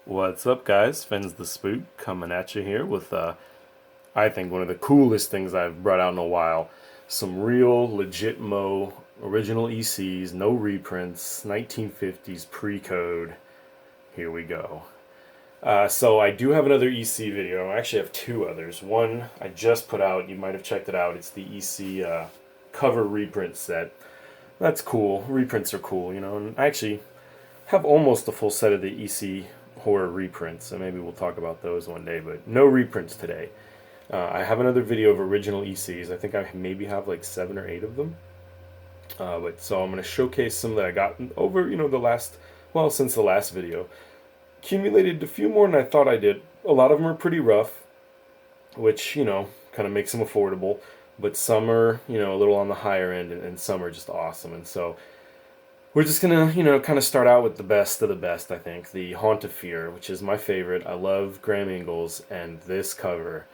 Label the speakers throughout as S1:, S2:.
S1: What's up, guys? Fins the Spook coming at you here with, I think, one of the coolest things I've brought out in a while. Some real, legit Mo original ECs, no reprints, 1950s pre code. Here we go. So I do have another EC video. I actually have two others. One I just put out, you might have checked it out. It's the EC cover reprint set. That's cool. Reprints are cool, and I actually have almost a full set of the EC horror reprints, so maybe we'll talk about those one day, but no reprints today. I have another video of original ECs. I think I maybe have like 7 or 8 of them. But so I'm going to showcase some that I got over, the last, well, since the last video. Accumulated a few more than I thought I did. A lot of them are pretty rough, which, kind of makes them affordable. But some are, a little on the higher end, and some are just awesome. And so we're just gonna, kind of start out with the best of the best, I think. The Haunt of Fear, which is my favorite. I love Graham Ingles, and this cover,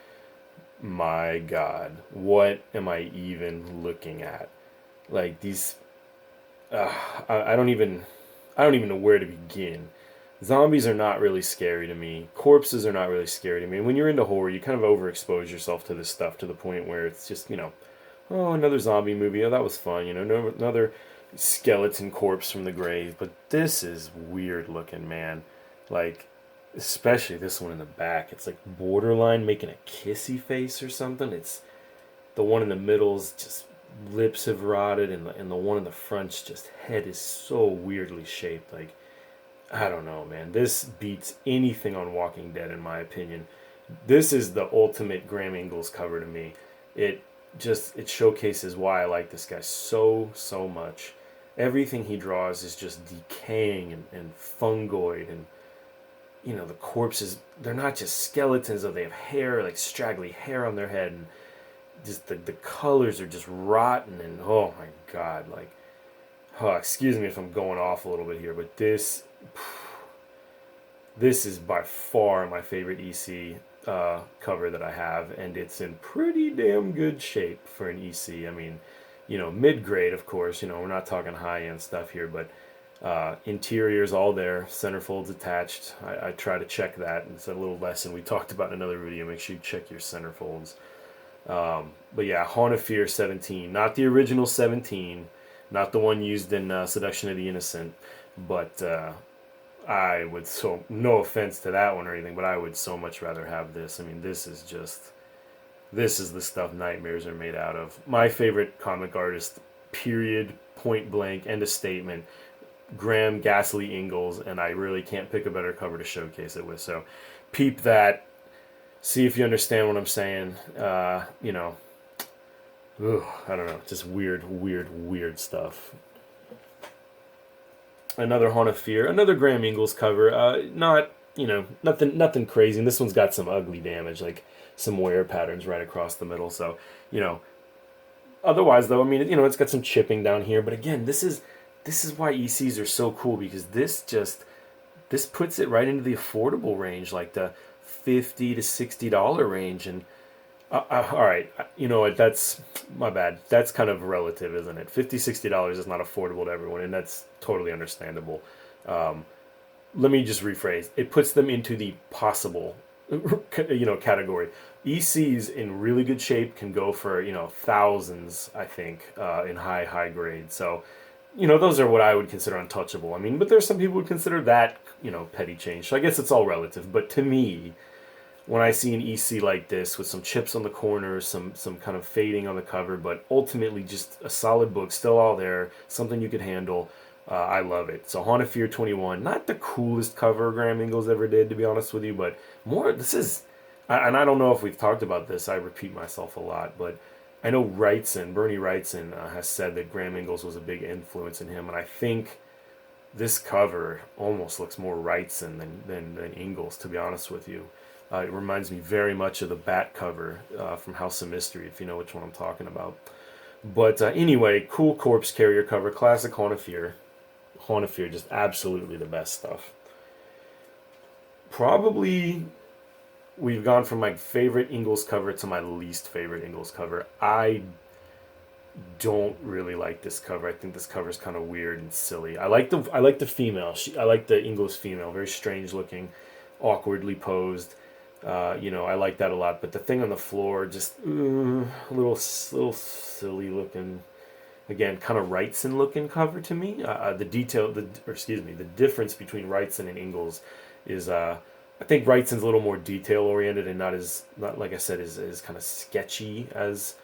S1: my God, what am I even looking at? Like these, uh, I don't even, I don't even know where to begin. Zombies are not really scary to me. Corpses are not really scary to me. And when you're into horror, you kind of overexpose yourself to this stuff to the point where it's just, oh, another zombie movie. Oh, that was fun. Another skeleton corpse from the grave. But this is weird looking, man. Like, especially this one in the back. It's like borderline making a kissy face or something. It's the one in the middle's just lips have rotted, and the one in the front's just head is so weirdly shaped. Like, I don't know, man. This beats anything on Walking Dead, in my opinion. This is the ultimate Graham Ingles cover to me. It it showcases why I like this guy so much. Everything he draws is just decaying and fungoid, and the corpses, they're not just skeletons, though. They have hair, like straggly hair on their head, and just the colors are just rotten, and oh my God, like, oh, excuse me if I'm going off a little bit here, but this is by far my favorite EC cover that I have, and it's in pretty damn good shape for an EC. I mean, mid grade, of course. We're not talking high end stuff here, but interior's all there, centerfolds attached. I try to check that. It's a little lesson we talked about in another video. Make sure you check your centerfolds. But yeah, Haunt of Fear 17, not the original 17, not the one used in Seduction of the Innocent, but I would, so no offense to that one or anything, but I would so much rather have this. I mean, this is the stuff nightmares are made out of. My favorite comic artist, period, point blank, end of statement. Graham Ghastly Ingles, and I really can't pick a better cover to showcase it with. So, peep that. See if you understand what I'm saying. I don't know, just weird stuff. Another Haunt of Fear, another Graham Ingles cover. Not nothing crazy. And this one's got some ugly damage, like some wear patterns right across the middle. So you know, otherwise though, I mean, it's got some chipping down here. But again, this is why ECs are so cool, because this puts it right into the affordable range, like the $50 to $60 range. And all right, you know what? That's my bad. That's kind of relative, isn't it? $50, $60 is not affordable to everyone, and that's totally understandable. Um, Let me just rephrase. It puts them into the possible, category. ECs in really good shape can go for thousands, I think, in high grade. So, those are what I would consider untouchable. I mean, but there's some people who would consider that petty change. So I guess it's all relative. But to me, when I see an EC like this with some chips on the corners, some kind of fading on the cover, but ultimately just a solid book, still all there, something you could handle. I love it. So Haunt of Fear 21, not the coolest cover Graham Ingles ever did, to be honest with you, but more. This is, and I don't know if we've talked about this. I repeat myself a lot, but I know Bernie Wrightson, has said that Graham Ingles was a big influence in him, and I think this cover almost looks more Wrightson than Ingles, to be honest with you. It reminds me very much of the Bat cover from House of Mystery, if you know which one I'm talking about. But anyway, cool corpse carrier cover, classic Haunt of Fear. Haunt of Fear, just absolutely the best stuff. Probably we've gone from my favorite Ingles cover to my least favorite Ingles cover. I don't really like this cover. I think this cover is kind of weird and silly. I like the female. I like the Ingles female, very strange looking. awkwardly posed. I like that a lot. But the thing on the floor, just little silly looking. Again, kind of Wrightson looking cover to me. The difference between Wrightson and Ingles is, I think Wrightson's a little more detail oriented and not like I said, is kind of sketchy as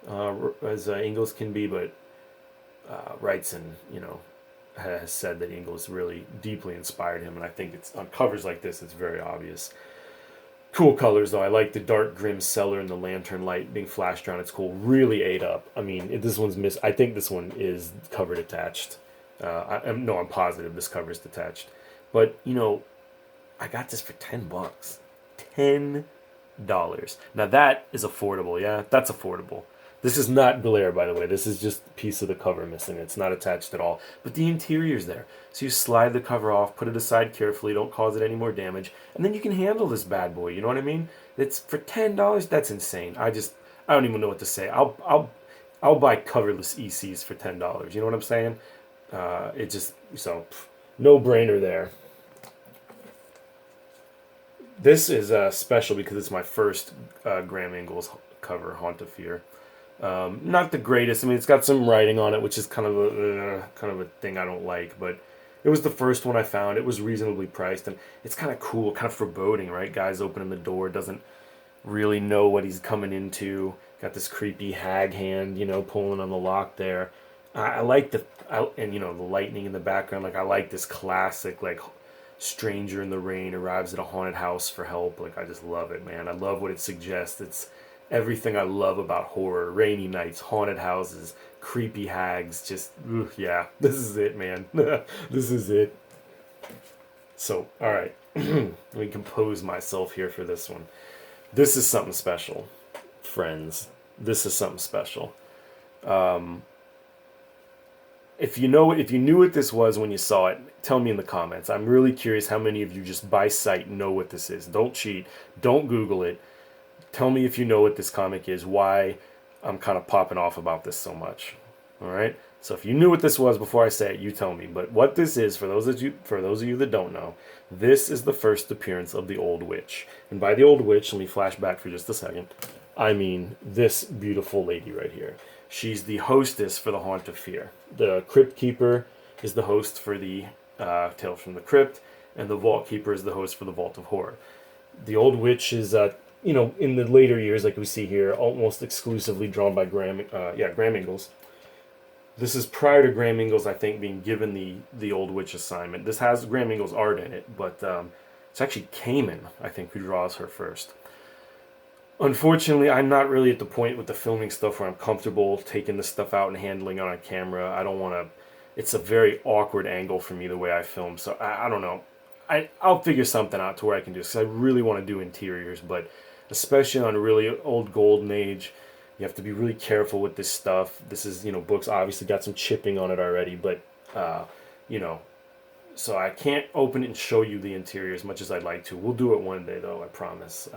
S1: Ingles can be. But Wrightson, has said that Ingles really deeply inspired him, and I think it's on covers like this, it's very obvious. Cool colors though. I like the dark grim cellar and the lantern light being flashed around. It's cool. Really ate up. I mean, this one's miss. I think this one is cover detached. I'm positive this cover is detached. But I got this for $10. $10. Now that is affordable. Yeah, that's affordable. This is not glare, by the way. This is just a piece of the cover missing. It's not attached at all. But the interior's there. So you slide the cover off, put it aside carefully, don't cause it any more damage, and then you can handle this bad boy. You know what I mean? It's for $10. That's insane. I don't even know what to say. I'll buy coverless ECs for $10. You know what I'm saying? No brainer there. This is special because it's my first Graham Ingles cover, Haunt of Fear. Not the greatest. I mean, it's got some writing on it, which is kind of a thing I don't like. But it was the first one I found. It was reasonably priced, and it's kind of cool, kind of foreboding, right? Guy's opening the door, doesn't really know what he's coming into. Got this creepy hag hand, pulling on the lock there. I like the lightning in the background. Like I like this classic, like stranger in the rain arrives at a haunted house for help. Like I just love it, man. I love what it suggests. It's everything I love about horror: rainy nights, haunted houses, creepy hags. Just yeah, this is it, man. This is it. So all right, let me compose myself here for this one. This is something special, friends. This is something special. If you knew what this was when you saw it, tell me in the comments. I'm really curious how many of you just by sight know what this is. Don't cheat. Don't Google it. Tell me if you know what this comic is, why I'm kind of popping off about this so much. All right? So if you knew what this was before I say it, you tell me. But what this is, for those of you that don't know, this is the first appearance of the Old Witch. And by the Old Witch, let me flash back for just a second. I mean this beautiful lady right here. She's the hostess for the Haunt of Fear. The Crypt Keeper is the host for the Tales from the Crypt, and the Vault Keeper is the host for the Vault of Horror. The Old Witch is, in the later years, like we see here, almost exclusively drawn by Graham Ingles. This is prior to Graham Ingles, I think, being given the Old Witch assignment. This has Graham Ingles' art in it, but it's actually Kamen, I think, who draws her first. Unfortunately, I'm not really at the point with the filming stuff where I'm comfortable taking this stuff out and handling it on camera. I don't want to. It's a very awkward angle for me the way I film, so I don't know. I'll figure something out to where I can do this, because I really want to do interiors, but especially on really old golden age, you have to be really careful with this stuff. This is, books obviously got some chipping on it already, but, so I can't open it and show you the interior as much as I'd like to. We'll do it one day, though, I promise.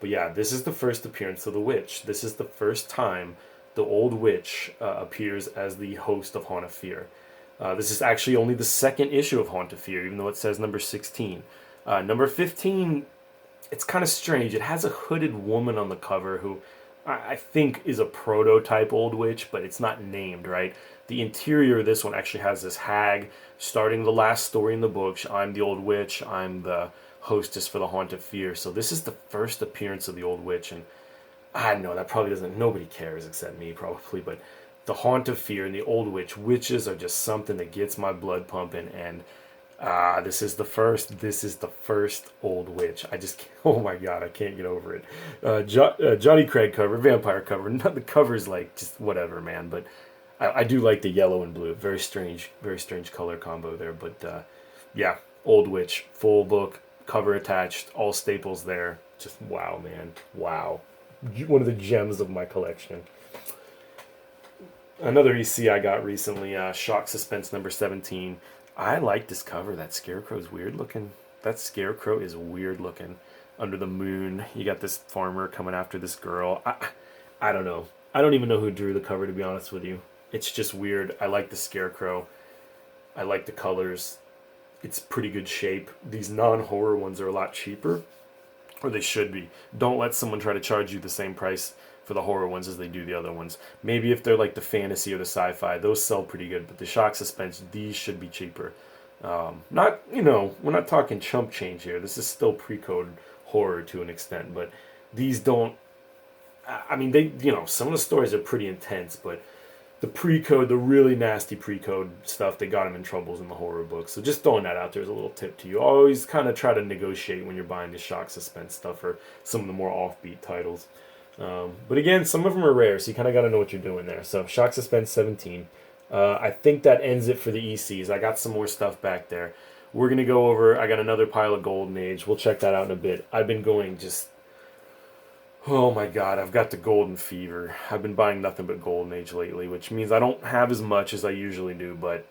S1: But yeah, this is the first appearance of the witch. This is the first time the Old Witch appears as the host of Haunt of Fear. This is actually only the second issue of Haunt of Fear, even though it says number 16. Number 15, it's kind of strange. It has a hooded woman on the cover who I think is a prototype Old Witch, but it's not named, right? The interior of this one actually has this hag starting the last story in the book. I'm the Old Witch. I'm the hostess for the Haunt of Fear. So this is the first appearance of the Old Witch, and I know that probably nobody cares except me probably, but the Haunt of Fear and the Old Witch, witches are just something that gets my blood pumping, and this is the first Old Witch. Oh my god, I can't get over it. Johnny Craig cover, vampire cover. Not the cover's like just whatever, man, but I do like the yellow and blue. Very strange color combo there, but yeah, Old Witch, full book, cover attached, all staples there. Just wow, man, wow. One of the gems of my collection. Another EC I got recently, Shock Suspense number 17. I like this cover. That scarecrow is weird looking. Under the moon, you got this farmer coming after this girl. I don't know. I don't even know who drew the cover, to be honest with you. It's just weird. I like the scarecrow. I like the colors. it's pretty good shape. These non-horror ones are a lot cheaper, or they should be. Don't let someone try to charge you the same price for the horror ones as they do the other ones. Maybe if they're like the fantasy or the sci-fi, those sell pretty good, but the shock suspense, these should be cheaper. Not, we're not talking chump change here. This is still pre-code horror to an extent, but these don't. I mean, some of the stories are pretty intense, but the pre-code, the really nasty pre-code stuff that got him in troubles in the horror books. So just throwing that out there as a little tip to you. Always kind of try to negotiate when you're buying the shock suspense stuff or some of the more offbeat titles. But again, some of them are rare, so you kind of got to know what you're doing there. So shock suspense 17. I think that ends it for the ECs. I got some more stuff back there. We're going to go over, I got another pile of Golden Age. We'll check that out in a bit. I've been going just, oh my god, I've got the golden fever. I've been buying nothing but Golden Age lately, which means I don't have as much as I usually do, but,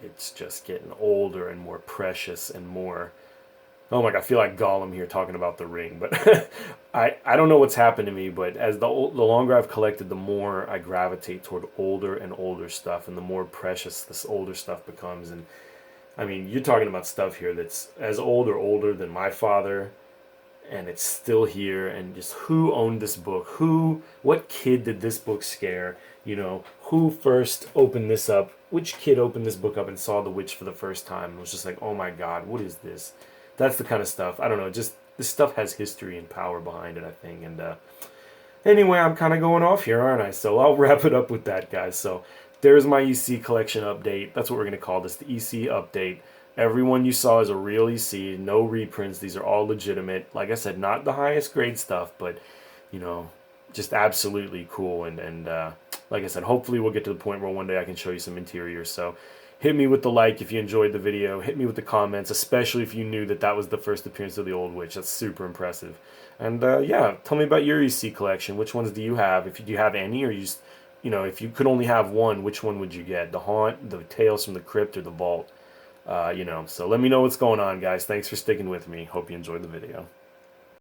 S1: it's just getting older and more precious and more... Oh my god, I feel like Gollum here talking about the ring, but I don't know what's happened to me, but as the longer I've collected, the more I gravitate toward older and older stuff, and the more precious this older stuff becomes. And I mean, you're talking about stuff here that's as old or older than my father, and it's still here. And just who owned this book? What kid did this book scare? Who first opened this up? Which kid opened this book up and saw the witch for the first time and was just like, oh my god, what is this? That's the kind of stuff. I don't know. Just this stuff has history and power behind it, I think. And anyway, I'm kind of going off here, aren't I? So I'll wrap it up with that, guys. So there's my EC collection update. That's what we're going to call this, the EC update. Everyone you saw is a real EC. No reprints. These are all legitimate. Like I said, not the highest grade stuff, but, just absolutely cool. And like I said, hopefully we'll get to the point where one day I can show you some interiors. So hit me with the like if you enjoyed the video. Hit me with the comments, especially if you knew that was the first appearance of the Old Witch. That's super impressive. And yeah, tell me about your EC collection. Which ones do you have? If you do have any, or if you could only have one, which one would you get? The Haunt, the Tales from the Crypt, or the Vault? So let me know what's going on, guys. Thanks for sticking with me. Hope you enjoyed the video.